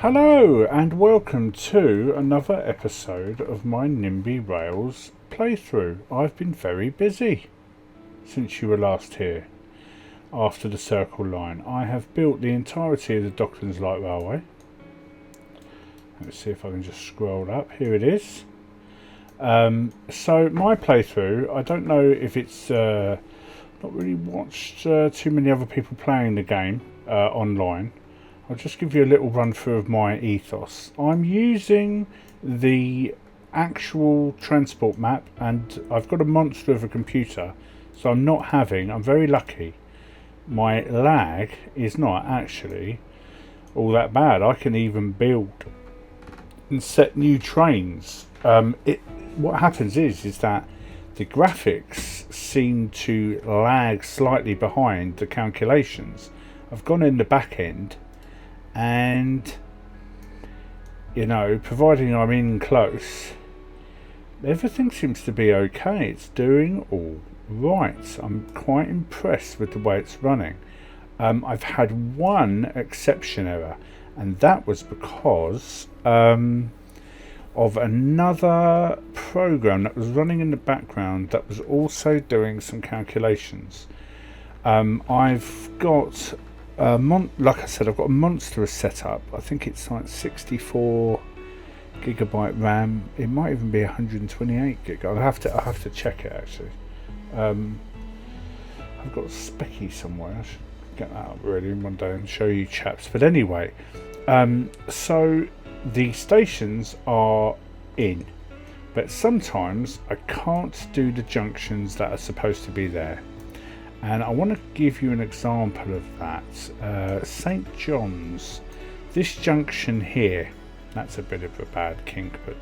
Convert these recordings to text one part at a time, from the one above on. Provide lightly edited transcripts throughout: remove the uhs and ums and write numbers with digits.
Hello and welcome to another episode of my Nimby Rails playthrough. I've been very busy since you were last here after the Circle Line. I have built the entirety of the Docklands Light Railway. Let's see if I can just scroll up. Here it is. So my playthrough, I don't know if it's not really watched too many other people playing the game online. I'll just give you a little run through of my ethos. I'm using the actual transport map, and I've got a monster of a computer, so I'm very lucky. My lag is not actually all that bad. I can even build and set new trains. What happens is that the graphics seem to lag slightly behind the calculations. I've gone in the back end, and you know, providing I'm in close, everything seems to be okay. It's doing all right. I'm quite impressed with the way it's running. I've had one exception error, and that was because of another program that was running in the background that was also doing some calculations. I've got like I said, I've got a monstrous setup. I think it's like 64 gigabyte RAM. It might even be 128 gig. I'll have to check it actually. I've got Specky somewhere. I should get that up really one day and show you chaps. But anyway, so the stations are in, but sometimes I can't do the junctions that are supposed to be there. And I want to give you an example of that. St. John's, this junction here, that's a bit of a bad kink, but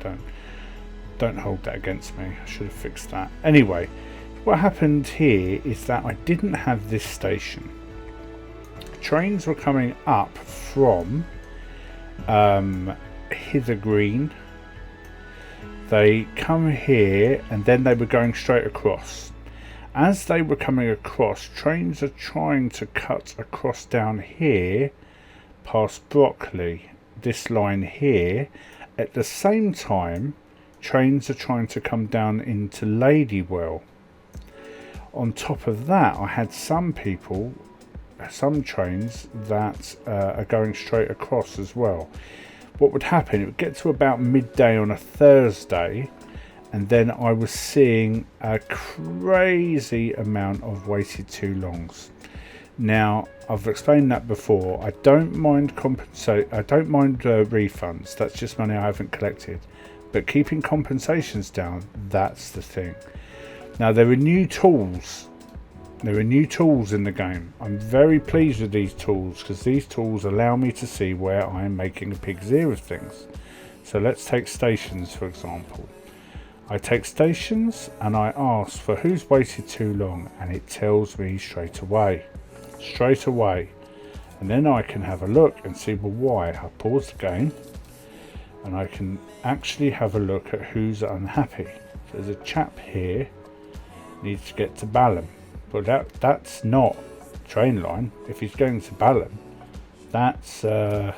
don't hold that against me. I should have fixed that. Anyway, what happened here is that I didn't have this station. Trains were coming up from Hither Green. They come here and then they were going straight across. As they were coming across, trains are trying to cut across down here past Brockley, this line here. At the same time, trains are trying to come down into Ladywell. On top of that, I had some trains that are going straight across as well. What would happen, it would get to about midday on a Thursday, and then I was seeing a crazy amount of waited too longs. Now, I've explained that before. I don't mind refunds. That's just money I haven't collected. But keeping compensations down, that's the thing. Now, there are new tools. There are new tools in the game. I'm very pleased with these tools because these tools allow me to see where I am making a pig's ear of things. So let's take stations, for example. I take stations and I ask for who's waited too long, and it tells me straight away. And then I can have a look and see, well, why. I pause the game and I can actually have a look at who's unhappy. So there's a chap here needs to get to Balham, but that's not train line. If he's going to Balham, that's the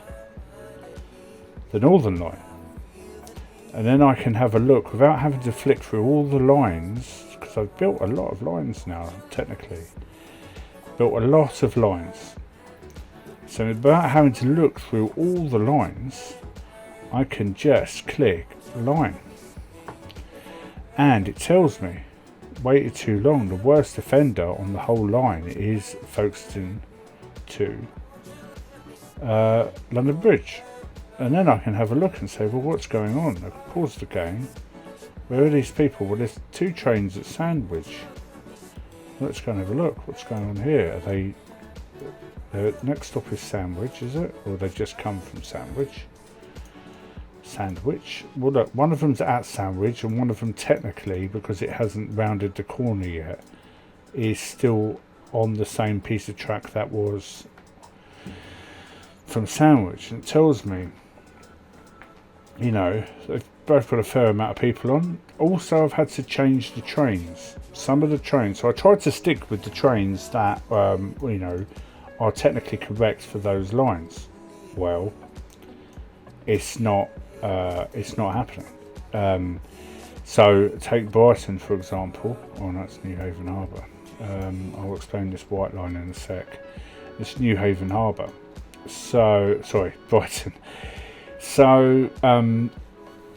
Northern Line. And then I can have a look without having to flick through all the lines, because I've built a lot of lines now, technically. Built a lot of lines. So without having to look through all the lines, I can just click line. And it tells me, waited too long. The worst offender on the whole line is Folkestone to London Bridge. And then I can have a look and say, well, what's going on? I can pause the game. Where are these people? Well, there's two trains at Sandwich. Let's go and have a look. What's going on here? Their next stop is Sandwich, is it? Or they've just come from Sandwich? Well, look, one of them's at Sandwich, and one of them technically, because it hasn't rounded the corner yet, is still on the same piece of track that was from Sandwich. And it tells me, you know, they've both got a fair amount of people on. Also, I've had to change the trains. Some of the trains, so I tried to stick with the trains that, you know, are technically correct for those lines. Well, it's not happening. So take Brighton for example. Oh, that's New Haven Harbour. I'll explain this white line in a sec. It's New Haven Harbour. So sorry, Brighton. So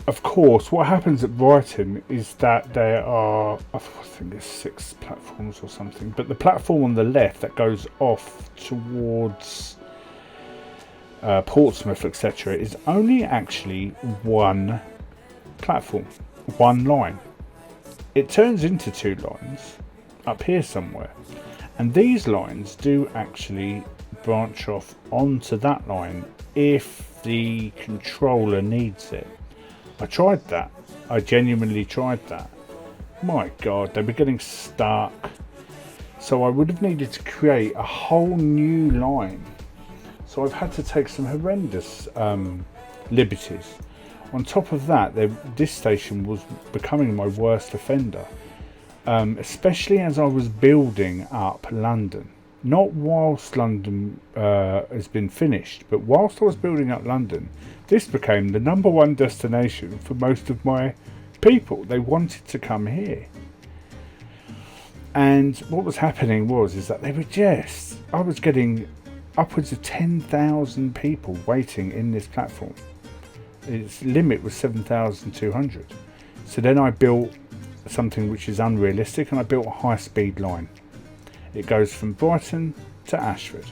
of course, what happens at Brighton is that there are, I think there's 6 platforms or something, but the platform on the left that goes off towards Portsmouth, etc., is only actually one platform, one line. It turns into 2 lines up here somewhere, and these lines do actually branch off onto that line if the controller needs it. I tried that. I genuinely tried that. My God, they were getting stuck. So I would have needed to create a whole new line. So I've had to take some horrendous liberties. On top of that, this station was becoming my worst offender. Especially as I was building up London. Not whilst London has been finished, but whilst I was building up London, this became the #1 destination for most of my people. They wanted to come here. And what was happening is that I was getting upwards of 10,000 people waiting in this platform. Its limit was 7,200. So then I built something which is unrealistic, and I built a high-speed line. It goes from Brighton to Ashford.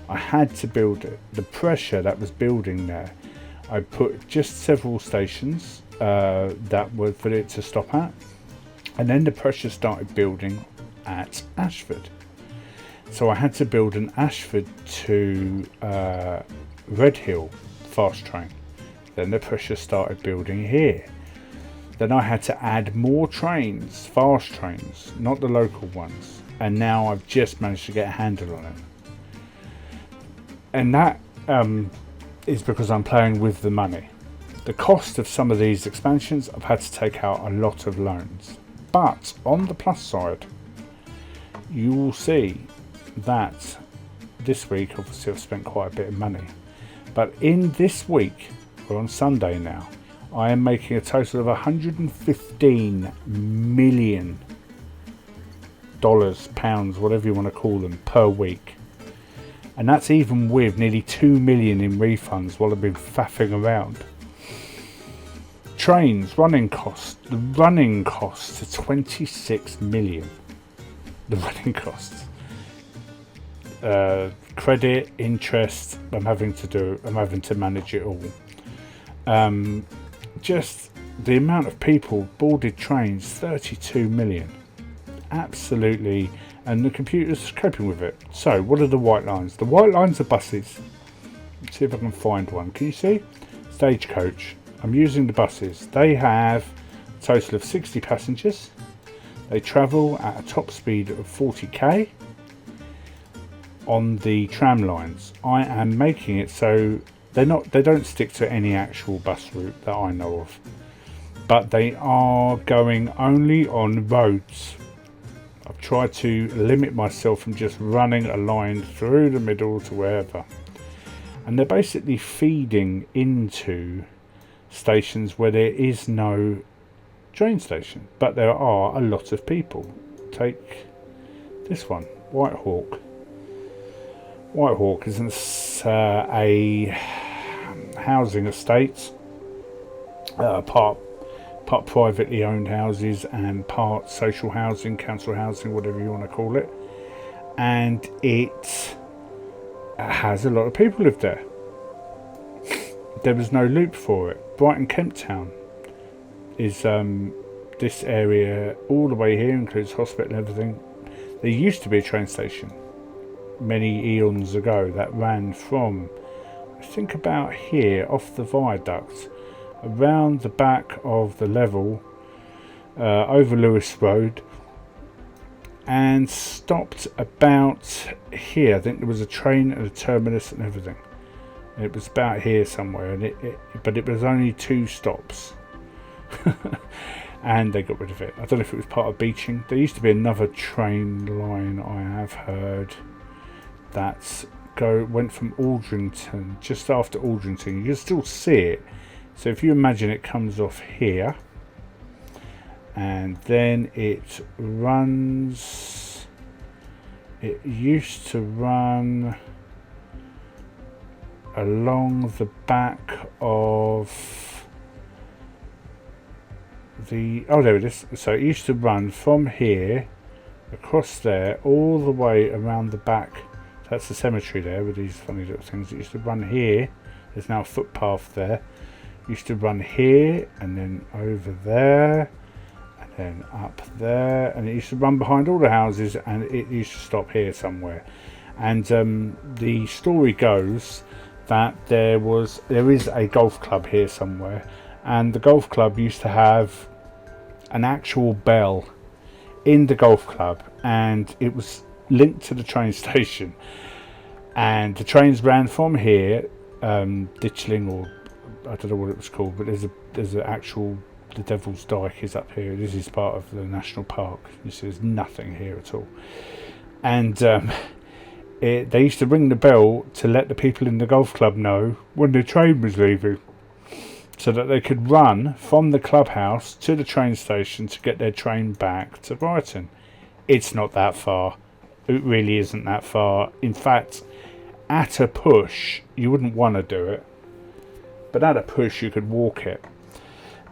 I had to build it. The pressure that was building there, I put just several stations that were for it to stop at, and then the pressure started building at Ashford. So I had to build an Ashford to Redhill fast train. Then the pressure started building here. Then I had to add more trains, fast trains, not the local ones. And now I've just managed to get a handle on it. And that is because I'm playing with the money. The cost of some of these expansions, I've had to take out a lot of loans. But on the plus side, you will see that this week, obviously I've spent quite a bit of money. But in this week, we're on Sunday now, I am making a total of $115 million, pounds, whatever you want to call them, per week. And that's even with nearly 2 million in refunds while I've been faffing around. Trains, running costs. The running costs are 26 million. The running costs. Credit, interest, I'm having to manage it all. Just the amount of people boarded trains, 32 million. Absolutely, and the computer's coping with it. So what are the white lines? The white lines are buses. Let's see if I can find one. Can you see? Stagecoach. I'm using the buses. They have a total of 60 passengers. They travel at a top speed of 40k on the tram lines. I am making it so they don't stick to any actual bus route that I know of, but they are going only on roads. I've tried to limit myself from just running a line through the middle to wherever, and they're basically feeding into stations where there is no train station, but there are a lot of people. Take this one, Whitehawk. Whitehawk is a housing estate, part privately owned houses and part social housing, council housing, whatever you want to call it, and it has a lot of people live there. There was no loop for it. Brighton Kemp Town is this area all the way here, includes hospital and everything. There used to be a train station many eons ago that ran from, I think, about here off the viaduct around the back of the level over Lewis Road and stopped about here. I think there was a train and a terminus and everything. It was about here somewhere, and but it was only 2 stops. And they got rid of it. I don't know if it was part of Beeching. There used to be another train line, I have heard, that's went from Aldrington, just after Aldrington. You can still see it. So if you imagine it comes off here, and then it runs. It used to run along the back of the. Oh, there it is. So it used to run from here across there all the way around the back. That's the cemetery there with these funny little things. It used to run here. There's now a footpath there. It used to run here and then over there and then up there, and it used to run behind all the houses, and it used to stop here somewhere. And the story goes that there is a golf club here somewhere, and the golf club used to have an actual bell in the golf club, and it was linked to the train station, and the trains ran from here, Ditchling, or I don't know what it was called, but there's an actual, the Devil's Dyke is up here. This is part of the national park. You see there's nothing here at all, and they used to ring the bell to let the people in the golf club know when the train was leaving, so that they could run from the clubhouse to the train station to get their train back to Brighton. It's not that far. It really isn't that far. In fact, at a push, you wouldn't want to do it, but at a push you could walk it.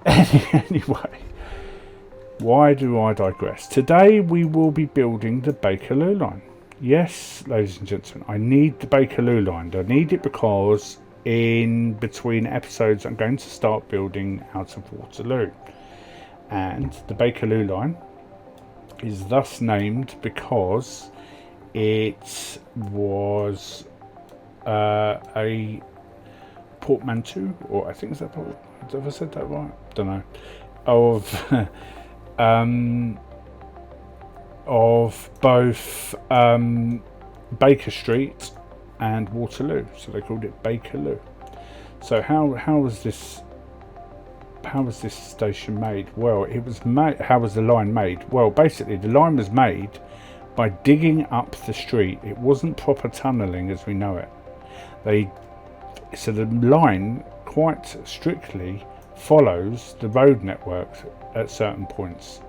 Anyway, why do I digress? Today we will be building the Bakerloo line. Yes, ladies and gentlemen, I need the Bakerloo line. I need it because in between episodes I'm going to start building out of Waterloo, and the Bakerloo line is thus named because it was a portmanteau, or I think is that, have I said that right? Don't know. Of both Baker Street and Waterloo, so they called it Bakerloo. So how was this station made? Well, it was made. How was the line made? Well, basically the line was made by digging up the street. It wasn't proper tunnelling as we know it. So the line quite strictly follows the road network at certain points,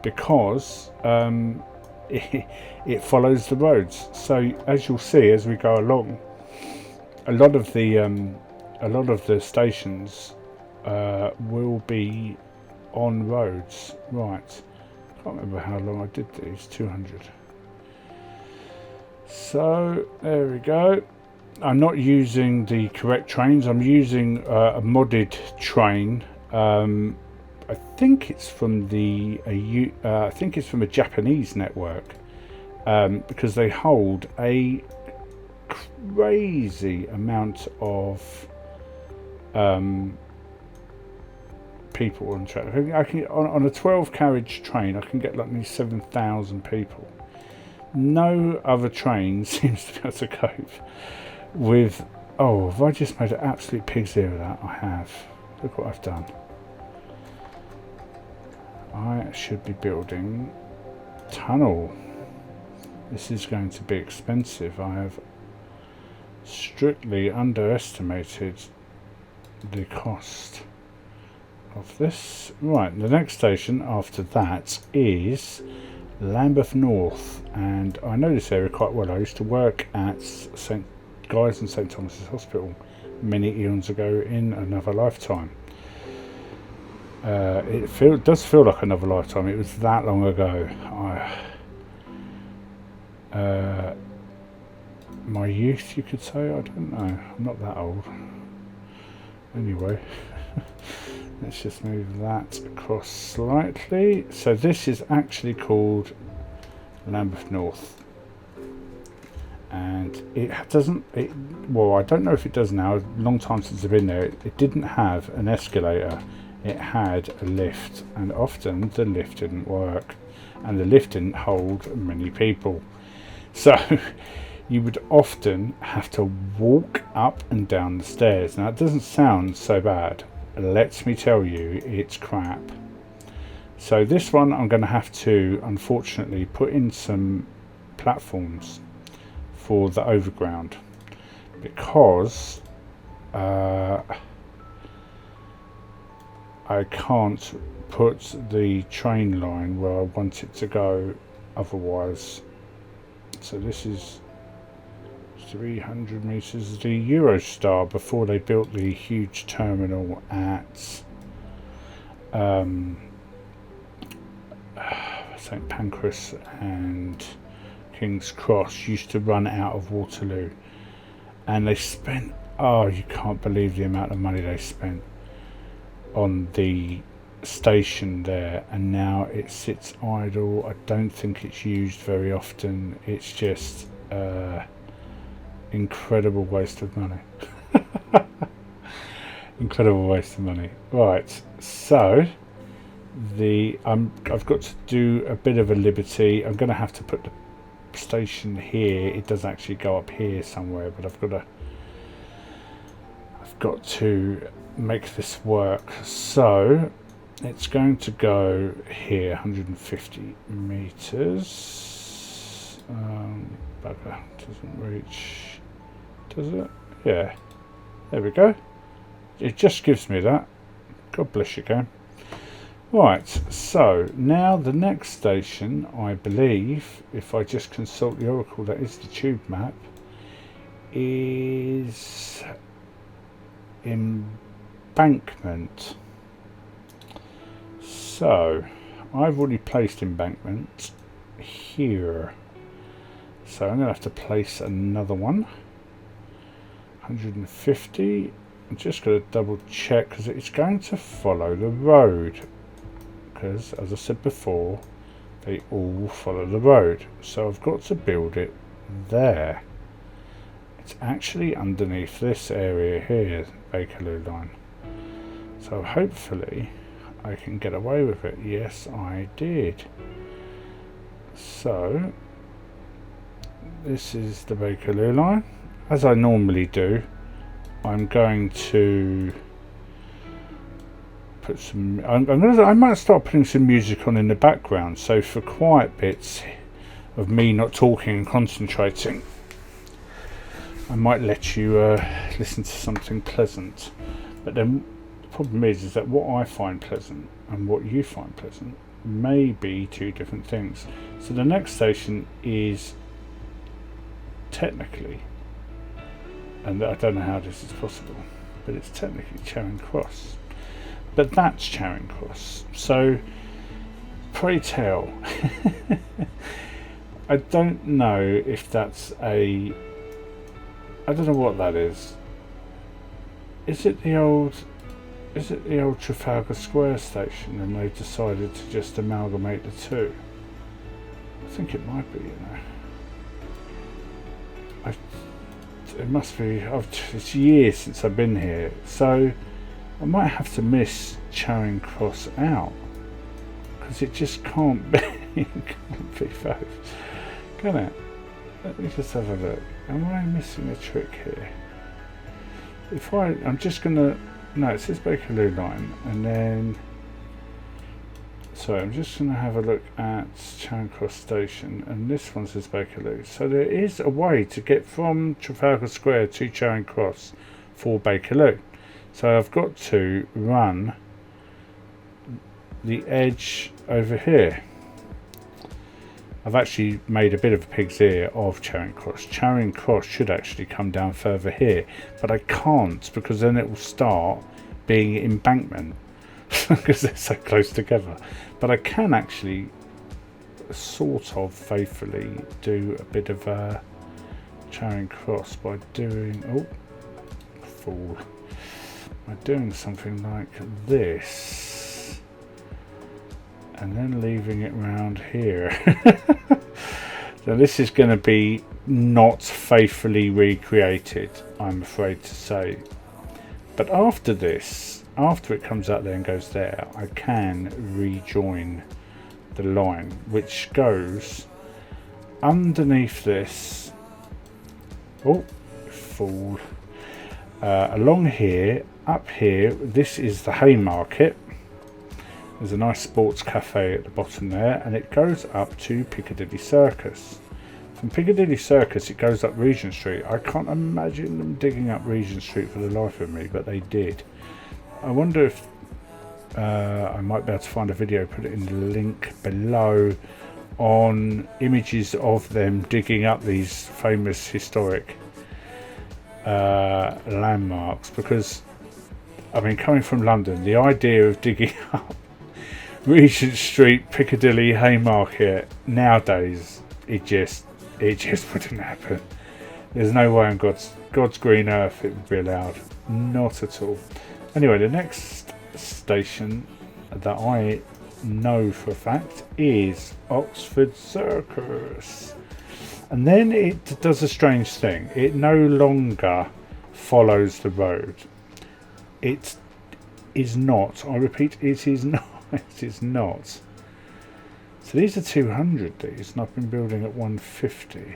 because it follows the roads. So as you'll see as we go along, a lot of the stations will be on roads. Right, I can't remember how long I did these. 200. So there we go. I'm not using the correct trains. I'm using a modded train. I think it's from a Japanese network, because they hold a crazy amount of people on track. I can on a 12 carriage train I can get like nearly 7,000 people. No other train seems to be able to cope with. Oh, have I just made an absolute pig's ear of that? I have. Look what I've done. I should be building tunnel. This is going to be expensive. I have strictly underestimated the cost of this. Right, the next station after that is Lambeth North, and I know this area quite well. I used to work at St Guy's and St Thomas's Hospital many eons ago in another lifetime. It does feel like another lifetime. It was that long ago. My youth, you could say. I don't know. I'm not that old. Anyway, let's just move that across slightly. So this is actually called Lambeth North, and it doesn't. Well, I don't know if it does now. A long time since I've been there. It didn't have an escalator. It had a lift, and often the lift didn't work, and the lift didn't hold many people. So you would often have to walk up and down the stairs. Now it doesn't sound so bad. Let me tell you, it's crap. So this one I'm going to have to, unfortunately, put in some platforms for the overground, because I can't put the train line where I want it to go otherwise. So this is 300 metres. The Eurostar, before they built the huge terminal at St Pancras and King's Cross, used to run out of Waterloo, and they spent, oh, you can't believe the amount of money they spent on the station there, and now it sits idle. I don't think it's used very often. It's just incredible waste of money. Incredible waste of money. Right, so I've got to do a bit of a liberty. I'm going to have to put the station here. It does actually go up here somewhere, but I've got to make this work. So it's going to go here, 150 meters. Bugger, doesn't reach, does it? Yeah, there we go. It just gives me that. God bless you, game. Right, so now the next station, I believe, if I just consult the Oracle, that is the tube map, is Embankment. So I've already placed Embankment here, so I'm going to have to place another one. 150. I'm just going to double check, because it's going to follow the road, because as I said before, they all follow the road. So I've got to build it there. It's actually underneath this area here, Bakerloo line. So hopefully I can get away with it. Yes, I did. So this is the Bakerloo line. As I normally do, I'm going to put some. I might start putting some music on in the background, so for quiet bits of me not talking and concentrating, I might let you listen to something pleasant. But then the problem is that what I find pleasant and what you find pleasant may be two different things. So the next station is technically, and I don't know how this is possible, but it's technically Charing Cross. But that's Charing Cross. So, pray tell, I don't know if that's I don't know what that is. Is it the old Trafalgar Square station, and they've decided to just amalgamate the two? I think it might be, it must be. It's years since I've been here, so I might have to miss Charing Cross out, because it just can't be. It can't be both, can it? Let me just have a look. Am I missing a trick here? I'm just gonna. No, it says Bakerloo line, and then. So I'm just going to have a look at Charing Cross Station, and this one says Bakerloo. So there is a way to get from Trafalgar Square to Charing Cross for Bakerloo. So I've got to run the edge over here. I've actually made a bit of a pig's ear of Charing Cross. Charing Cross should actually come down further here, but I can't, because then it will start being Embankment. Because they're so close together. But I can actually sort of faithfully do a bit of Charing Cross by doing by doing something like this, and then leaving it round here. So this is going to be not faithfully recreated, I'm afraid to say. But after this, after it comes out there and goes there, I can rejoin the line, which goes underneath this. Oh, fool. Along here, up here, this is the Haymarket. There's a nice sports cafe at the bottom there, and it goes up to Piccadilly Circus. From Piccadilly Circus it goes up Regent Street. I can't imagine them digging up Regent Street for the life of me, but they did. I wonder if I might be able to find a video, put it in the link below, on images of them digging up these famous historic landmarks, because I mean, coming from London, the idea of digging up Regent Street, Piccadilly, Haymarket nowadays, it just wouldn't happen. There's no way on God's green earth it would be allowed. Not at all. Anyway, the next station that I know for a fact is Oxford Circus. And then it does a strange thing. It no longer follows the road. It is not. I repeat, it is not. It is not. So these are 200, these, and I've been building at 150.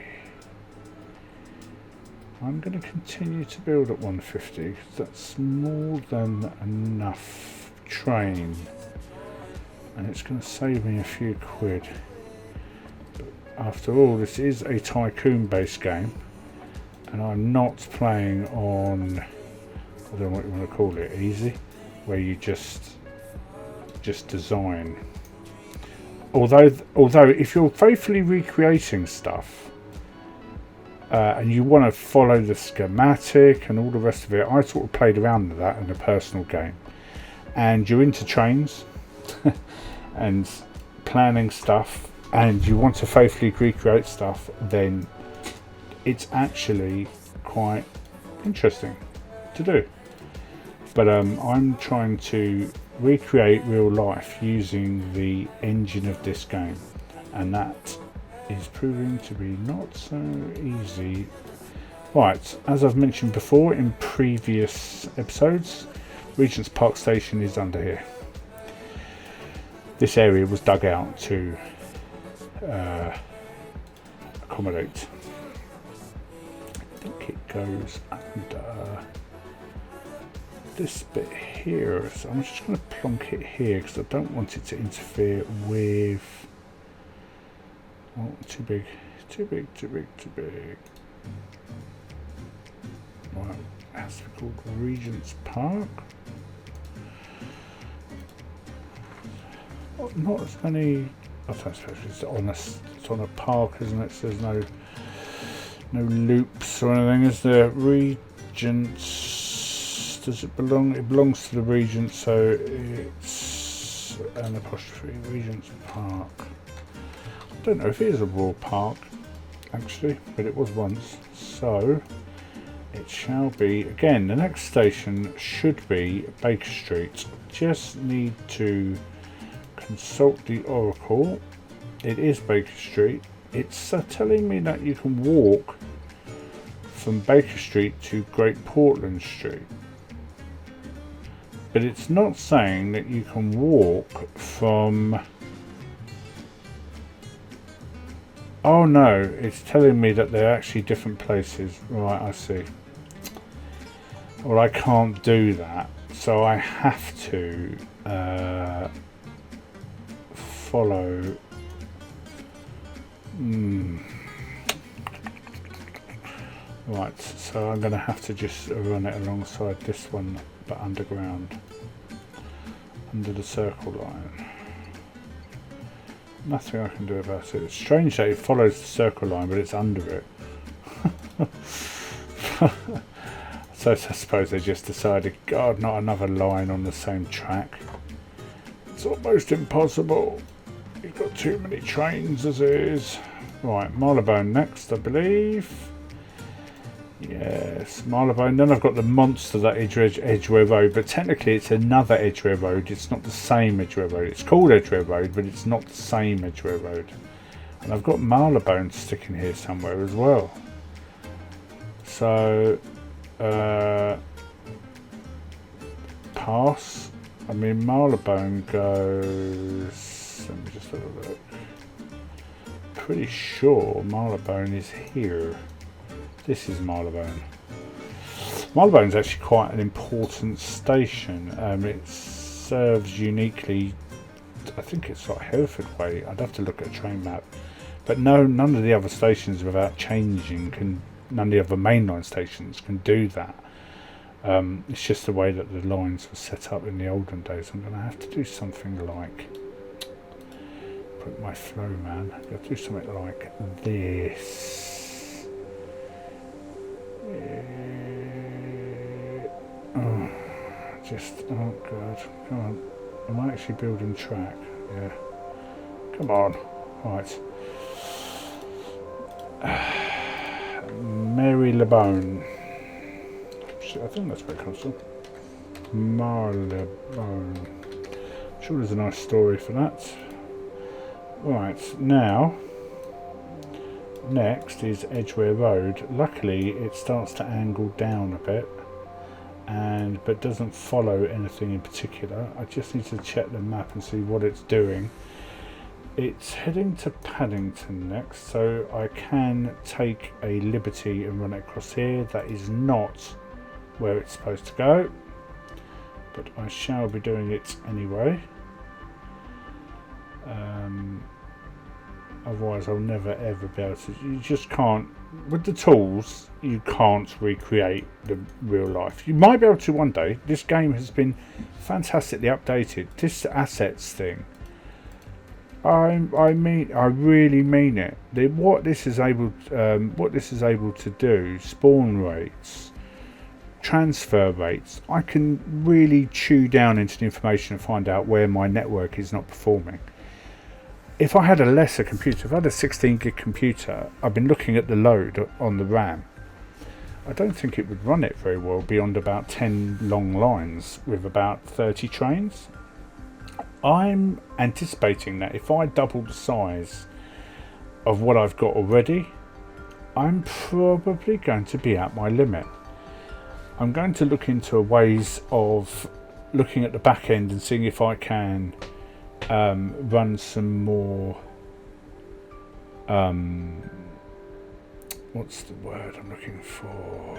I'm going to continue to build at 150 because that's more than enough train. And it's going to save me a few quid. But after all, this is a tycoon based game, and I'm not playing on, I don't know what you want to call it, easy, where you just design. Although if you're faithfully recreating stuff and you want to follow the schematic and all the rest of it, I sort of played around with that in a personal game. And you're into trains and planning stuff, and you want to faithfully recreate stuff, then it's actually quite interesting to do. But I'm trying to recreate real life using the engine of this game, and that is proving to be not so easy. Right, as I've mentioned before in previous episodes, Regent's Park Station is under here. This area was dug out to accommodate. I think it goes under this bit here, so I'm just going to plonk it here because I don't want it to interfere with, oh, too big. Well, it has to be called Regent's Park. Not as many, I don't suppose it's on a park, isn't it? So there's no loops or anything, is there? Regent's, does it belong? It belongs to the Regent, so it's an apostrophe, Regent's Park. I don't know if it is a royal park, actually, but it was once. So it shall be, again, the next station should be Baker Street. Just need to consult the Oracle. It is Baker Street. It's telling me that you can walk from Baker Street to Great Portland Street. But it's not saying that you can walk from... Oh no, it's telling me that they're actually different places. Right, I see. Well, I can't do that, so I have to follow... Right, so I'm going to have to just run it alongside this one, but underground, under the circle line. Nothing I can do about it. It's strange that it follows the circle line, but it's under it. So I suppose they just decided, God, not another line on the same track. It's almost impossible. You've got too many trains as it is. Right, Marylebone next, I believe. Yes, Marylebone. Then I've got the monster that Edgeware Road, but technically it's another Edgeware Road. It's not the same Edgeware Road. It's called Edgeware Road, but it's not the same Edgeware Road. And I've got Marylebone sticking here somewhere as well. So, pass. I mean, Marylebone goes. Let me just have a look. Pretty sure Marylebone is here. This is Marylebone. Marylebone is actually quite an important station. It serves uniquely, I think it's like Hereford Way. I'd have to look at a train map But no, none of the other stations without changing none of the other mainline stations can do that. It's just the way that the lines were set up in the olden days. I'm going to have to do something like, put my flow, man. I'm going to do something like this. Oh god, come on. Am I actually building track? Yeah. Come on. Right. Marylebone. I think that's where it comes from. Marylebone. I'm sure there's a nice story for that. Right, now, next is Edgeware Road. Luckily, it starts to angle down a bit, but doesn't follow anything in particular. I just need to check the map and see what it's doing. It's heading to Paddington next, so I can take a liberty and run it across here. That is not where it's supposed to go, but I shall be doing it anyway. Otherwise I'll never ever be able to. You just can't, with the tools, you can't recreate the real life. You might be able to one day. This game has been fantastically updated. This assets thing, I really mean it. What this is able to do, spawn rates, transfer rates, I can really chew down into the information and find out where my network is not performing. If I had a lesser computer, if I had a 16 gig computer, I've been looking at the load on the RAM. I don't think it would run it very well beyond about 10 long lines with about 30 trains. I'm anticipating that if I double the size of what I've got already, I'm probably going to be at my limit. I'm going to look into ways of looking at the back end and seeing if I can run some more, what's the word I'm looking for?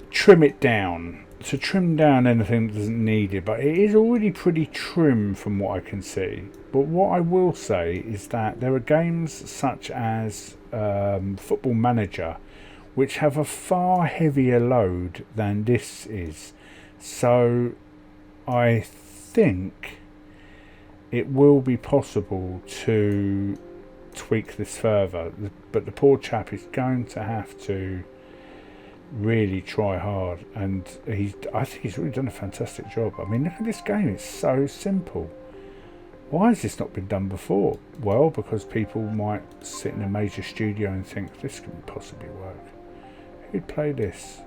Trim it down. To trim down anything that doesn't need it, but it is already pretty trim from what I can see. But what I will say is that there are games such as Football Manager which have a far heavier load than this is. So I think it will be possible to tweak this further, but the poor chap is going to have to really try hard, and I think he's really done a fantastic job. I mean, look at this game, it's so simple. Why has this not been done before? Well, because people might sit in a major studio and think this can possibly work. Who'd play this?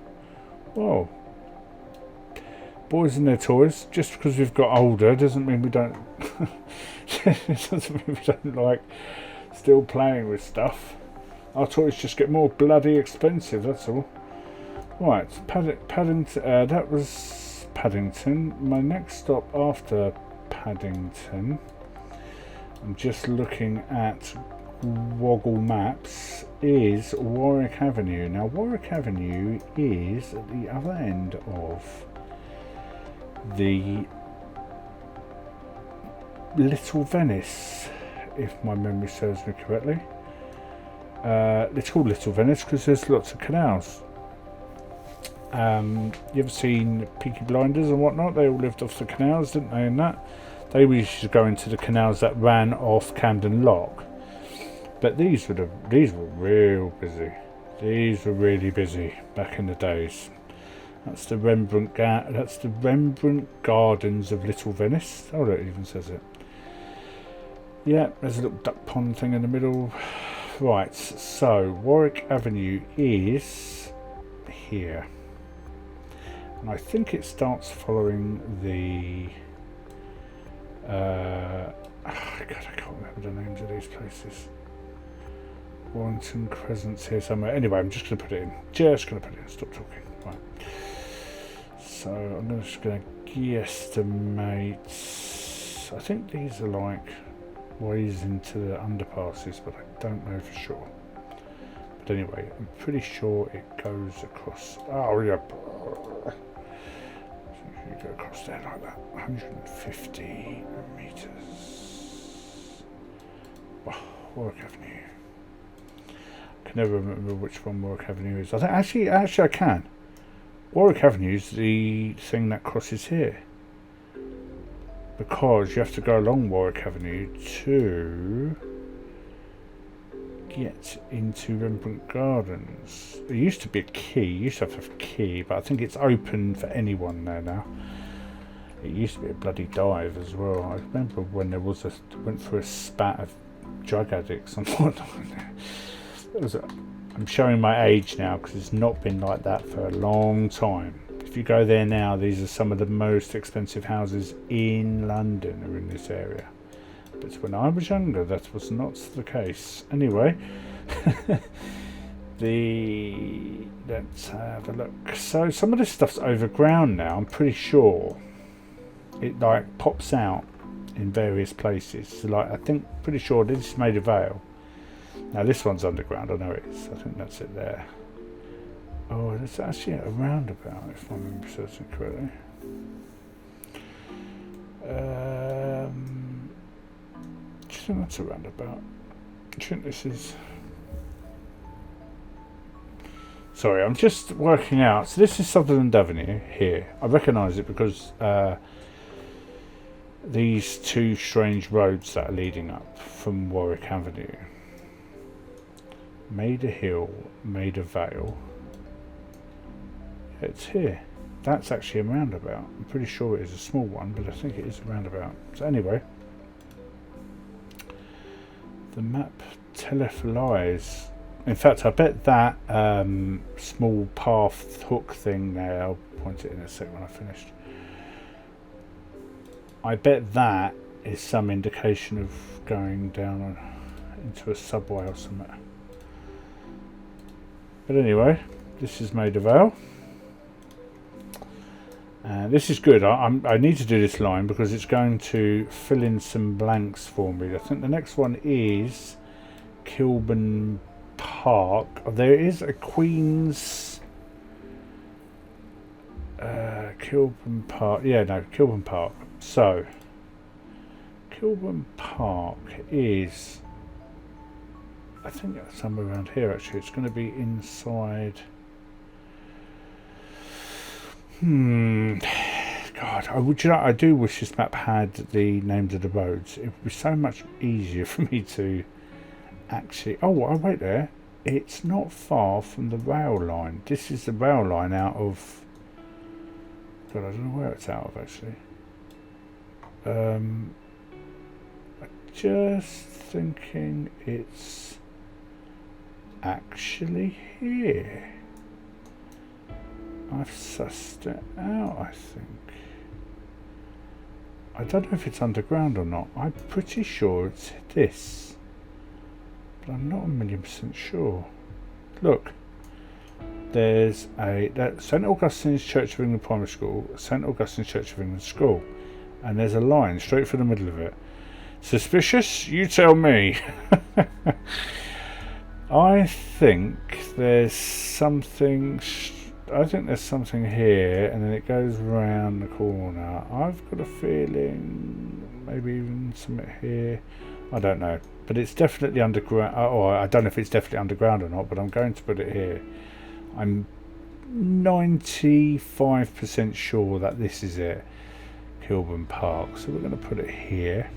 Whoa. Boys and their toys. Just because we've got older doesn't mean we don't doesn't mean we don't like still playing with stuff. Our toys just get more bloody expensive, that's all. Right, Paddington, that was Paddington. My next stop after Paddington, I'm just looking at Woggle Maps, is Warwick Avenue. Now Warwick Avenue is at the other end of the Little Venice, if my memory serves me correctly. It's called Little Venice because there's lots of canals. You ever seen Peaky Blinders and whatnot? They all lived off the canals, didn't they? And that they used to go into the canals that ran off Camden Lock. But these were real busy. These were really busy back in the days. That's the Rembrandt Gardens of Little Venice. Oh, it even says it. Yeah, there's a little duck pond thing in the middle. Right, so Warwick Avenue is here. And I think it starts following the God, I can't remember the names of these places. Warrington Crescent's here somewhere. Anyway, I'm just going to put it in. Stop talking. Right. So I'm just going to guesstimate. I think these are like ways into the underpasses, but I don't know for sure. But anyway, I'm pretty sure it goes across. Oh yeah. You go across there like that. 150 meters. Warwick Avenue. I can never remember which one Warwick Avenue is. I think actually I can. Warwick Avenue is the thing that crosses here, because you have to go along Warwick Avenue to get into Rembrandt Gardens. There used to be a key. You used to have a key, but I think it's open for anyone there now. It used to be a bloody dive as well. I remember when there was went through a spat of drug addicts and whatnot. I'm showing my age now because it's not been like that for a long time. If you go there now, these are some of the most expensive houses in London are in this area. But when I was younger, that was not the case. Anyway, let's have a look. So some of this stuff's overground now. I'm pretty sure it like pops out in various places. So like pretty sure this is Maida Vale. Now this one's underground. I know it is. I think that's it there. Oh, it's actually a roundabout, if I remember searching correctly. Do you think that's a roundabout? Do you think this is... Sorry, I'm just working out. So this is Sutherland Avenue here. I recognise it because these two strange roads that are leading up from Warwick Avenue. Maida Hill, Maida Vale. It's here. That's actually a roundabout. I'm pretty sure it is a small one, but I think it is a roundabout. So anyway, the map telleth lies. In fact, I bet that small path hook thing there, I'll point it in a sec when I finished. I bet that is some indication of going down into a subway or something. But anyway, this is Maida Vale. And this is good. I need to do this line because it's going to fill in some blanks for me. I think the next one is Kilburn Park. There is a Queen's Kilburn Park. Yeah, no, Kilburn Park. So Kilburn Park is, I think that's somewhere around here actually. It's going to be inside. God, I do wish this map had the names of the roads. It would be so much easier for me to actually... Oh, wait there. It's not far from the rail line. This is the rail line out of... God, I don't know where it's out of actually. I'm just thinking it's actually here. I've sussed it out, I think. I don't know if it's underground or not. I'm pretty sure it's this, but I'm not 1,000,000% sure. Look, there's St Augustine's Church of England Primary School, St Augustine's Church of England School, and there's a line straight through the middle of it. Suspicious? You tell me. I think there's something here, and then it goes round the corner. I've got a feeling maybe even something here. I don't know, but it's definitely underground. Or I don't know if it's definitely underground or not, but I'm going to put it here. I'm 95% sure that this is it, Kilburn Park. So we're going to put it here.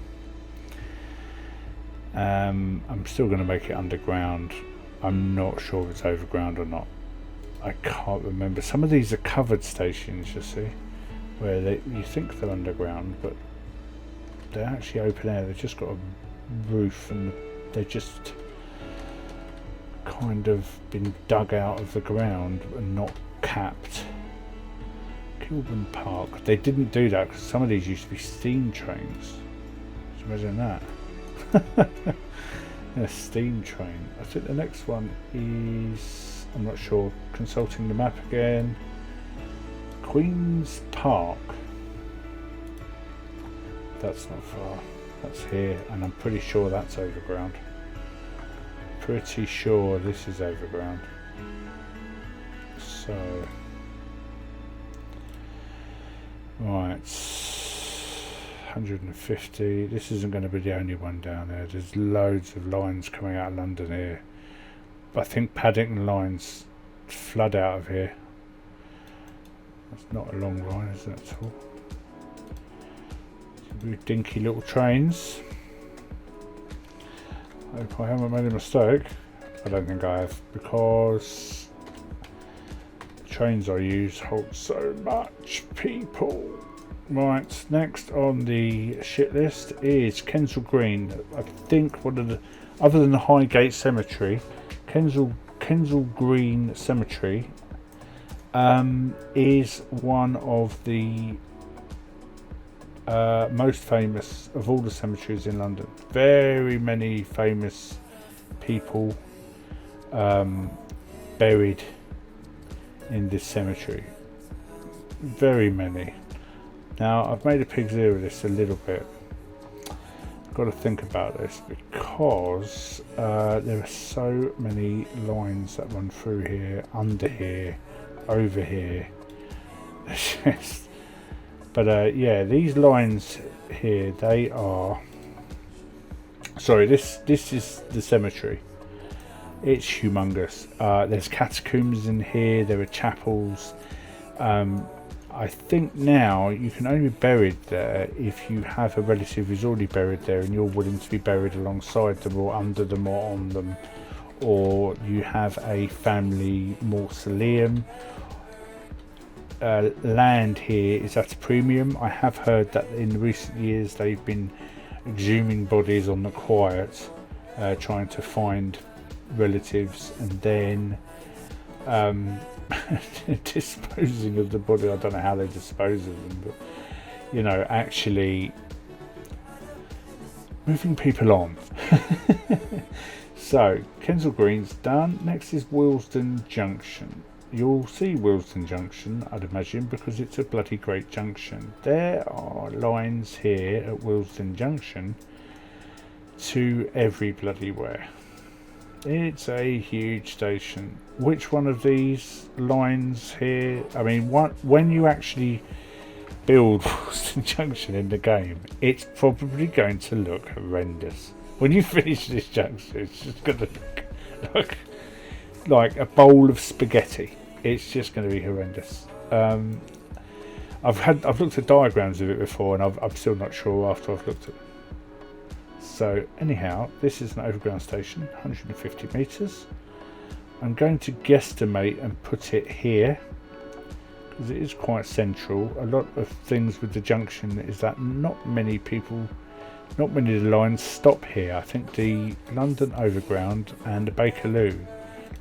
I'm still going to make it underground. I'm not sure if it's overground or not. I can't remember. Some of these are covered stations, you see, where you think they're underground, but they're actually open air. They've just got a roof and they're just kind of been dug out of the ground and not capped. Kilburn Park. They didn't do that because some of these used to be steam trains. Just imagine that. A steam train. I think the next one is, I'm not sure, consulting the map again. Queen's Park. That's not far. That's here, and I'm pretty sure that's overground. Pretty sure this is overground. So, right. 150. This isn't going to be the only one down there. There's loads of lines coming out of London here. I think Paddington lines flood out of here. That's not a long line, is it, at all? Some dinky little trains. I hope I haven't made a mistake. I don't think I have, because the trains I use hold so much people. Right, next on the shit list is Kensal Green. I think one of the, other than the Highgate Cemetery, Kensal Green Cemetery is one of the most famous of all the cemeteries in London. Very many famous people buried in this cemetery. Very many. Now, I've made a pig's ear of this a little bit. I've got to think about this because there are so many lines that run through here, under here, over here. But yeah, these lines here, they are... Sorry, this is the cemetery. It's humongous. There's catacombs in here, there are chapels. I think now you can only be buried there if you have a relative who's already buried there and you're willing to be buried alongside them or under them or on them, or you have a family mausoleum. Land here is at a premium. I have heard that in recent years they've been exhuming bodies on the quiet, trying to find relatives and then disposing of the body. I don't know how they dispose of them, but you know, actually moving people on. So Kensal Green's done. Next is Wilston Junction. You'll see Wilston Junction, I'd imagine, because it's a bloody great junction. There are lines here at Wilston Junction to every bloody where. It's a huge station. Which one of these lines here? I mean, when you actually build Wilston Junction in the game, it's probably going to look horrendous. When you finish this junction, it's just going to look like a bowl of spaghetti. It's just going to be horrendous. I've looked at diagrams of it before, and I'm still not sure after I've looked at it. So anyhow, this is an overground station, 150 metres. I'm going to guesstimate and put it here because it is quite central. A lot of things with the junction is that not many of the lines stop here. I think the London Overground and the Bakerloo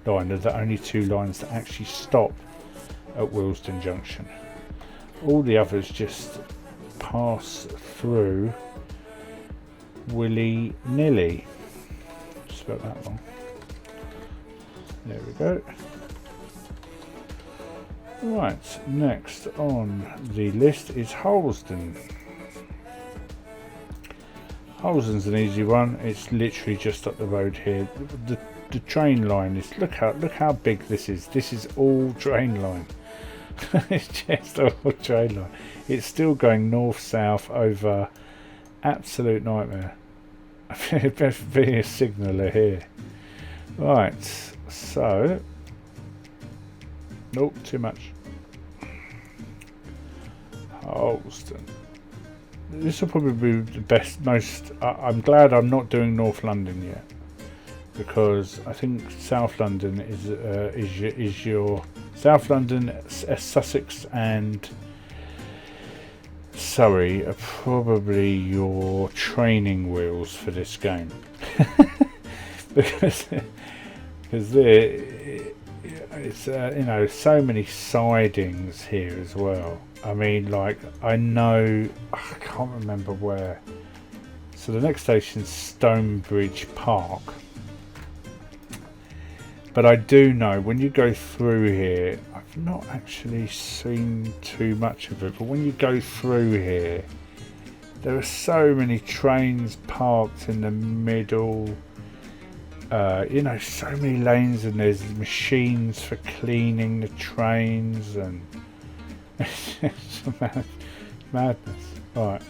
line are the only two lines that actually stop at Wilston Junction. All the others just pass through willy-nilly. Spelled that wrong. There we go. Right, next on the list is Harlesden. Harlesden's an easy one. It's literally just up the road here. The train line is, look how big this is. This is all train line. It's just all train line. It's still going north south over. Absolute nightmare. It better be a signaller here. Right, so nope, too much. Harlesden. This will probably be the best, most. I'm glad I'm not doing North London yet, because I think South London is your South London, Sussex and Surrey are probably your training wheels for this game. because it's you know, so many sidings here as well. I mean, like, I know, I can't remember where. So the next station is Stonebridge Park. But I do know when you go through here, I've not actually seen too much of it, but when you go through here, there are so many trains parked in the middle. You know, so many lanes, and there's machines for cleaning the trains, and it's madness. Right.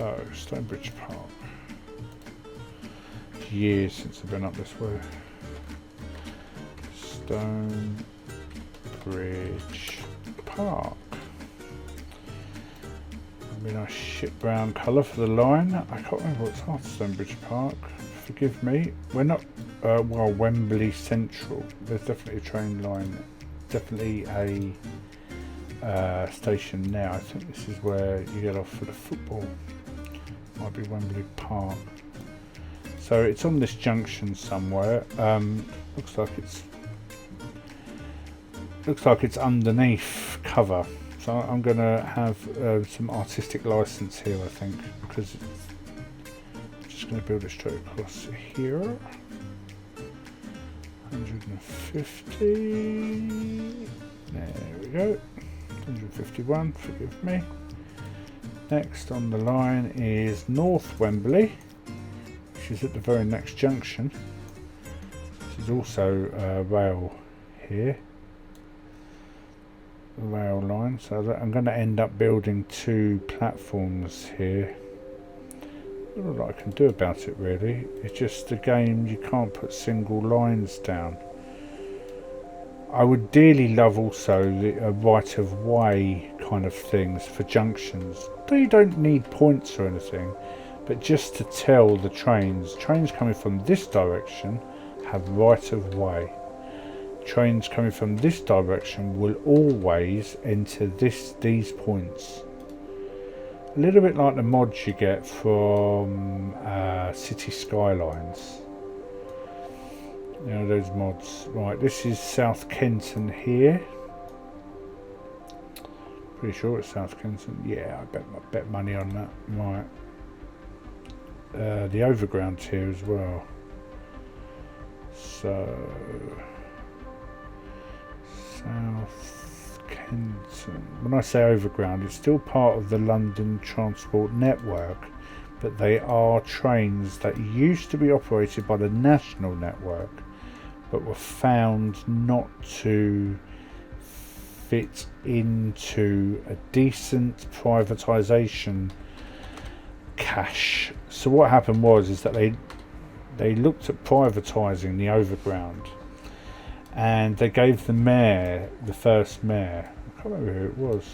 So, Stonebridge Park. Years since I've been up this way. Stonebridge Park. Be a nice shit brown colour for the line. I can't remember what's after Stonebridge Park. Forgive me. We're not well, Wembley Central. There's definitely a train line. Definitely a station now. I think this is where you get off for the football. Might be Wembley Park. So it's on this junction somewhere. Looks like it's underneath cover. So I'm going to have some artistic license here, I think, because I'm just going to build it straight across here. 150. There we go. 151. Forgive me. Next on the line is North Wembley, which is at the very next junction. This is also rail here. Rail line, so that I'm going to end up building 2 platforms here. Not a lot I can do about it really. It's just a game, you can't put single lines down. I would dearly love also the right of way kind of things for junctions. They don't need points or anything, but just to tell the trains coming from this direction have right of way. Trains coming from this direction will always enter these points. A little bit like the mods you get from City Skylines. You know, those mods. Right, this is South Kenton here. Pretty sure it's South Kenton. Yeah, I bet money on that. Right. The overground's here as well. So South Kenton. When I say overground, it's still part of the London Transport Network, but they are trains that used to be operated by the National Network, but were found not to fit into a decent privatisation cache. So what happened was that they looked at privatising the overground. And they gave the first mayor, I can't remember who it was,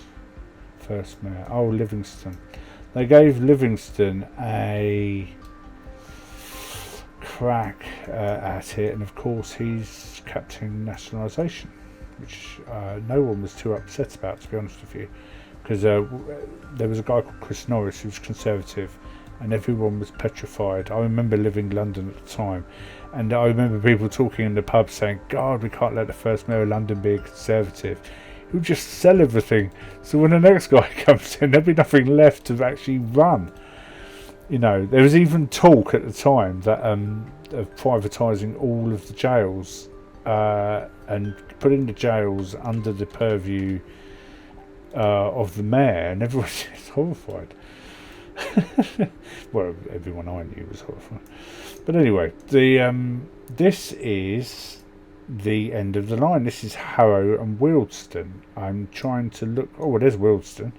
first mayor, oh, Livingston. They gave Livingston a crack at it, and of course he's captaining nationalisation, which no one was too upset about, to be honest with you, because there was a guy called Chris Norris who was Conservative, and everyone was petrified. I remember living in London at the time, and I remember people talking in the pub saying, God, we can't let the first mayor of London be a Conservative. He'll just sell everything. So when the next guy comes in, there'll be nothing left to actually run. You know, there was even talk at the time that of privatising all of the jails and putting the jails under the purview of the mayor, and everyone's just horrified. Well, everyone I knew was horrified. But anyway, this is the end of the line. This is Harrow and Wilston. I'm trying to look. Oh, well, there's Wilston.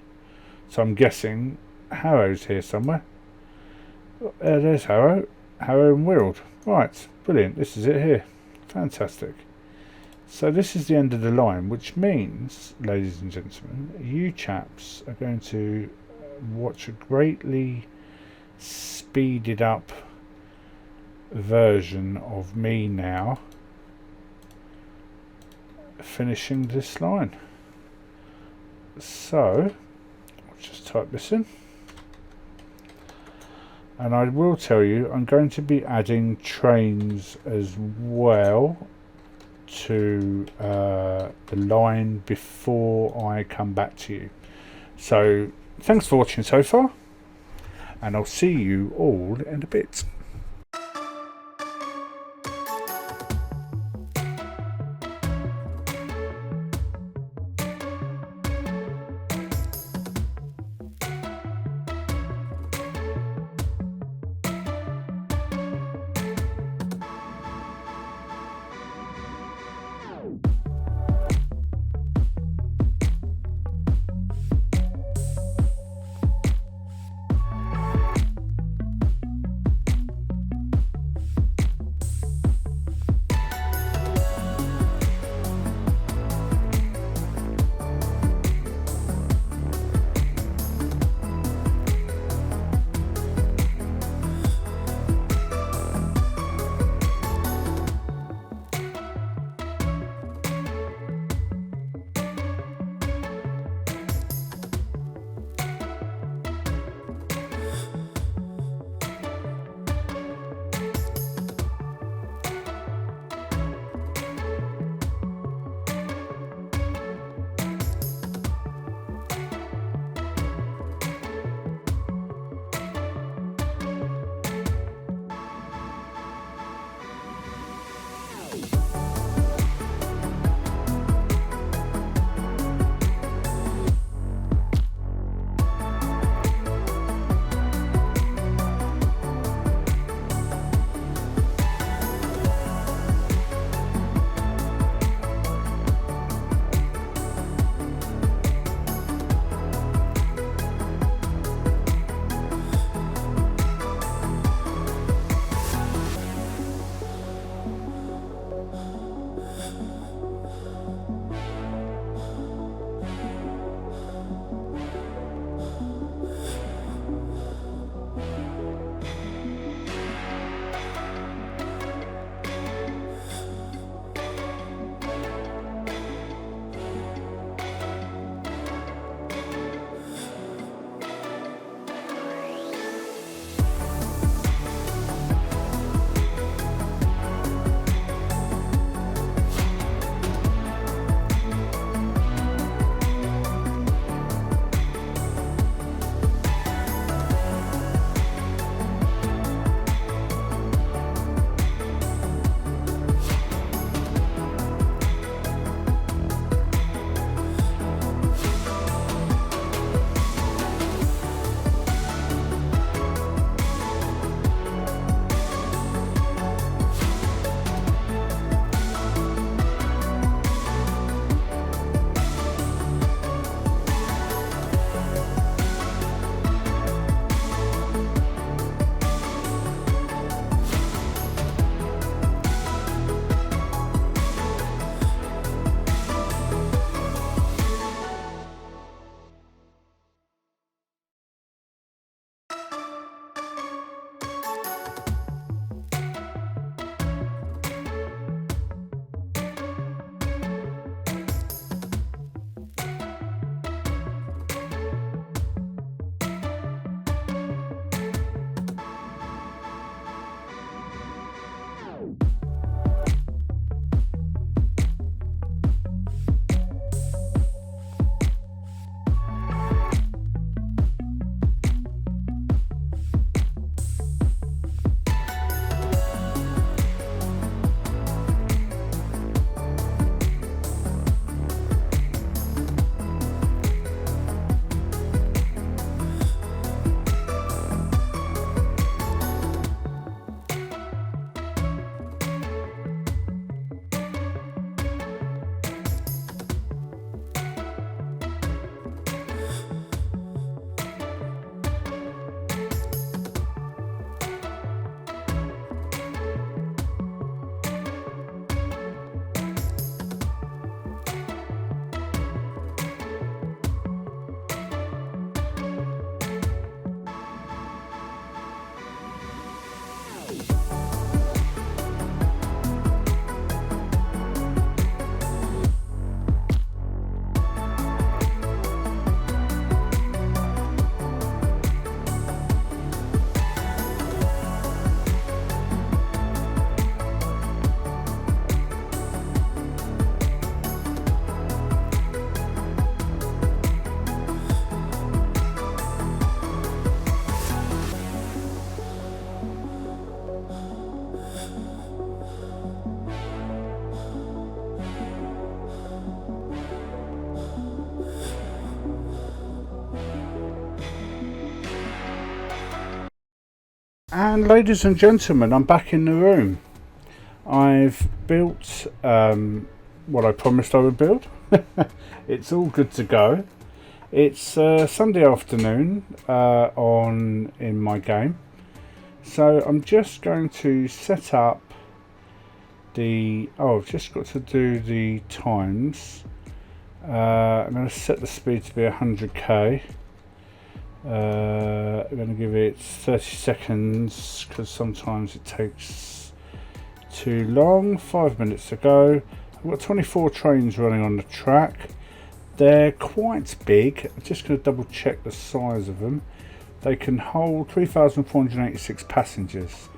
So I'm guessing Harrow's here somewhere. There's Harrow. Harrow and Weald. Right, brilliant. This is it here. Fantastic. So this is the end of the line, which means, ladies and gentlemen, you chaps are going to watch a greatly speeded up version of me now finishing this line. So I'll just type this in, and I will tell you I'm going to be adding trains as well to the line before I come back to you. So thanks for watching so far, and I'll see you all in a bit. And ladies and gentlemen, I'm back in the room. I've built what I promised I would build. It's all good to go. It's Sunday afternoon in my game. So I'm just going to set up I've just got to do the times. I'm going to set the speed to be 100k. I'm going to give it 30 seconds because sometimes it takes too long. 5 minutes to go. I've got 24 trains running on the track. They're quite big. I'm just going to double check the size of them. They can hold 3,486 passengers.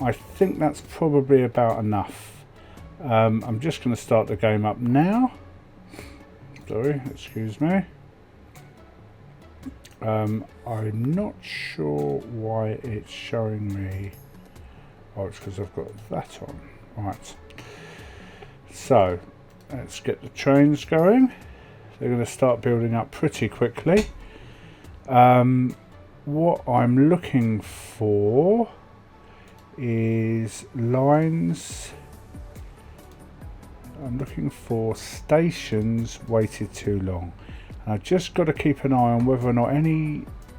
I think that's probably about enough. I'm just going to start the game up now. Sorry, excuse me. I'm not sure why it's showing me. Oh, it's because I've got that on. Right. So, let's get the trains going. They're going to start building up pretty quickly. What I'm looking for is lines. I'm looking for stations waited too long. And I've just got to keep an eye on whether or not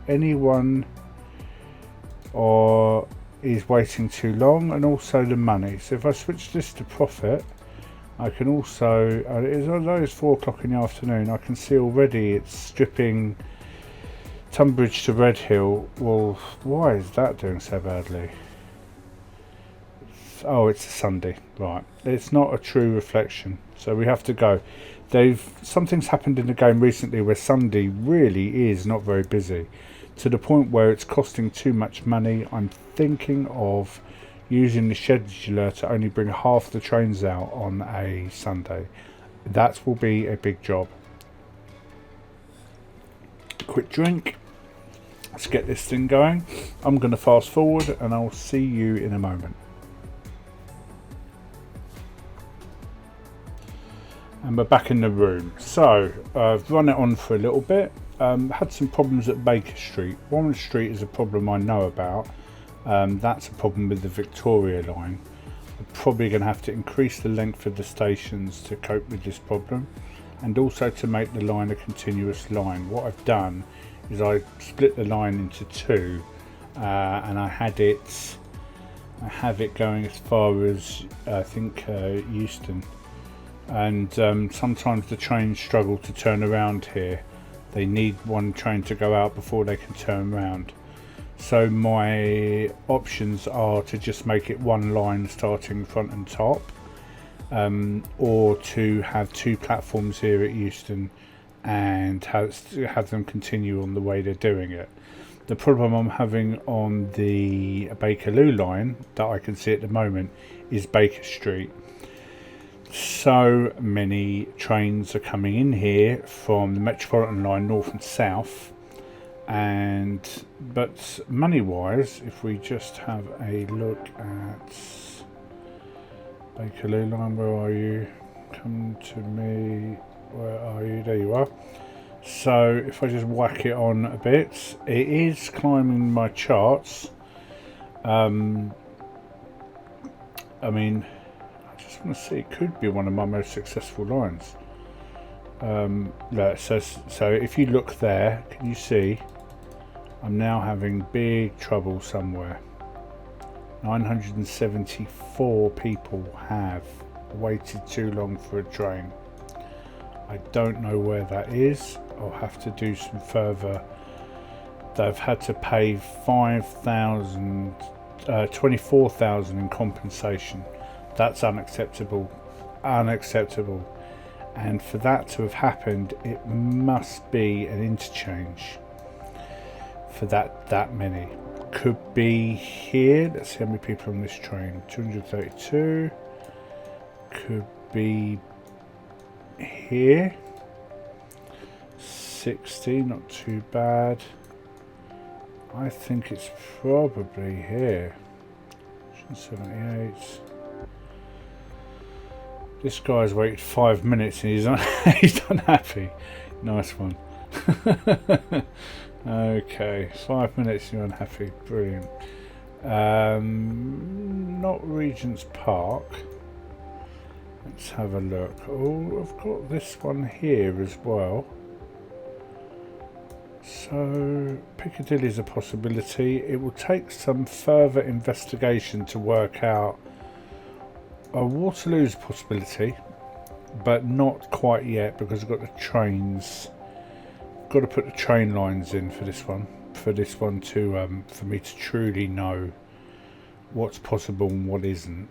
anyone is waiting too long, and also the money. So if I switch this to profit, I can also, although it's 4 o'clock in the afternoon, I can see already it's stripping Tunbridge to Redhill. Well, why is that doing so badly? Oh, it's a Sunday, right. It's not a true reflection, so we have to go. Something's happened in the game recently where Sunday really is not very busy, to the point where it's costing too much money. I'm thinking of using the scheduler to only bring half the trains out on a Sunday. That will be a big job. Quick drink. Let's get this thing going. I'm going to fast forward and I'll see you in a moment. And we're back in the room. So I've run it on for a little bit. Had some problems at Baker Street. Warwick Street is a problem I know about. That's a problem with the Victoria line. I'm probably going to have to increase the length of the stations to cope with this problem, and also to make the line a continuous line. What I've done is I split the line into two, and I have it going as far as I think Euston. And sometimes the trains struggle to turn around here. They need one train to go out before they can turn around. So my options are to just make it one line starting front and top, or to have two platforms here at Euston and have them continue on the way they're doing it. The problem I'm having on the Bakerloo line that I can see at the moment is Baker Street. So many trains are coming in here from the Metropolitan line north and south, but money wise, if we just have a look at Bakerloo line, where are you? Come to me, where are you? There you are. So if I just whack it on a bit, it is climbing my charts. I mean, let's see, it could be one of my most successful lines. So if you look there, can you see I'm now having big trouble somewhere. 974 people have waited too long for a train. I don't know where that is. I'll have to do some further. They've had to pay 24,000 in compensation. That's unacceptable. And for that to have happened, it must be an interchange for that many. Could be here. Let's see how many people on this train. 232. Could be here. 60, not too bad. I think it's probably here. 78. This guy's waited 5 minutes and he's unhappy. Nice one. Okay, 5 minutes, you're unhappy. Brilliant. Not Regent's Park. Let's have a look. Oh, I've got this one here as well. So Piccadilly is a possibility. It will take some further investigation to work out. Waterloo's a possibility, but not quite yet because I've got the trains. Got to put the train lines in for this one. For me to truly know what's possible and what isn't.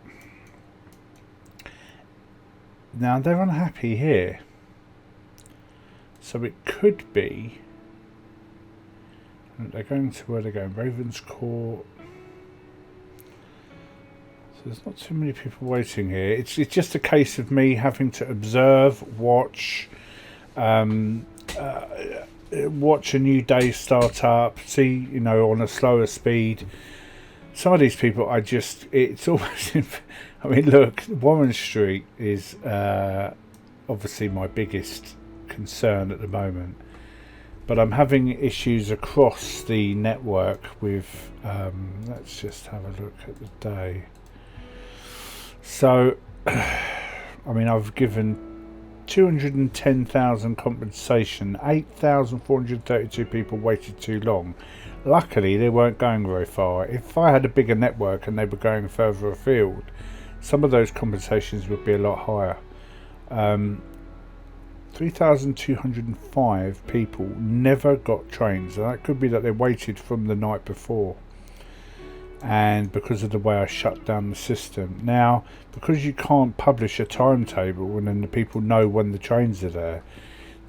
Now they're unhappy here, so it could be. They're going to where they're going, Ravenscourt. So there's not too many people waiting here. It's just a case of me having to observe, watch a new day start up, see, on a slower speed. Some of these people, it's almost, I mean, look, Warren Street is obviously my biggest concern at the moment. But I'm having issues across the network with, let's just have a look at the day. So, I mean, I've given 210,000 compensation, 8,432 people waited too long. Luckily, they weren't going very far. If I had a bigger network and they were going further afield, some of those compensations would be a lot higher. 3,205 people never got trains, and that could be that they waited from the night before, and because of the way I shut down the system. Now, because you can't publish a timetable and then the people know when the trains are there,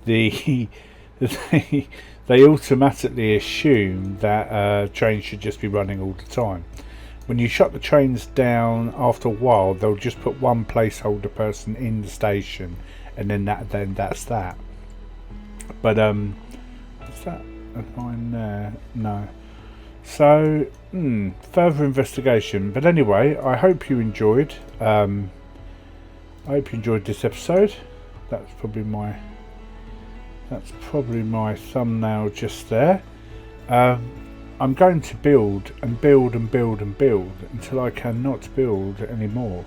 they automatically assume that trains should just be running all the time. When you shut the trains down, after a while they'll just put one placeholder person in the station, and then that's that. But is that a line there? No. So further investigation. But anyway, I hope you enjoyed. This episode. That's probably my thumbnail just there. I'm going to build and build and build and build until I cannot build anymore.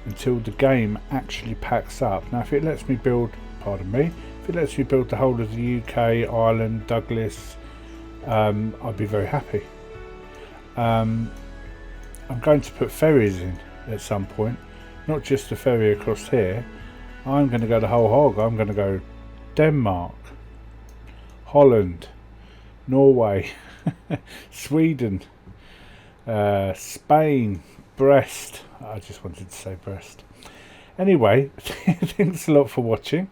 Until the game actually packs up. Now if it lets me build, if it lets me build the whole of the UK, Ireland, Douglas, I'd be very happy. I'm going to put ferries in at some point, not just the ferry across here. I'm going to go the whole hog. I'm going to go Denmark, Holland, Norway, Sweden, Spain, Brest. I just wanted to say Brest. Anyway, thanks a lot for watching,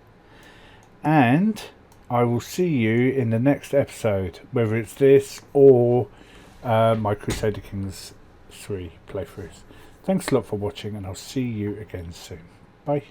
and I will see you in the next episode, whether it's this or my Crusader Kings 3 playthroughs. Thanks a lot for watching, and I'll see you again soon. Bye.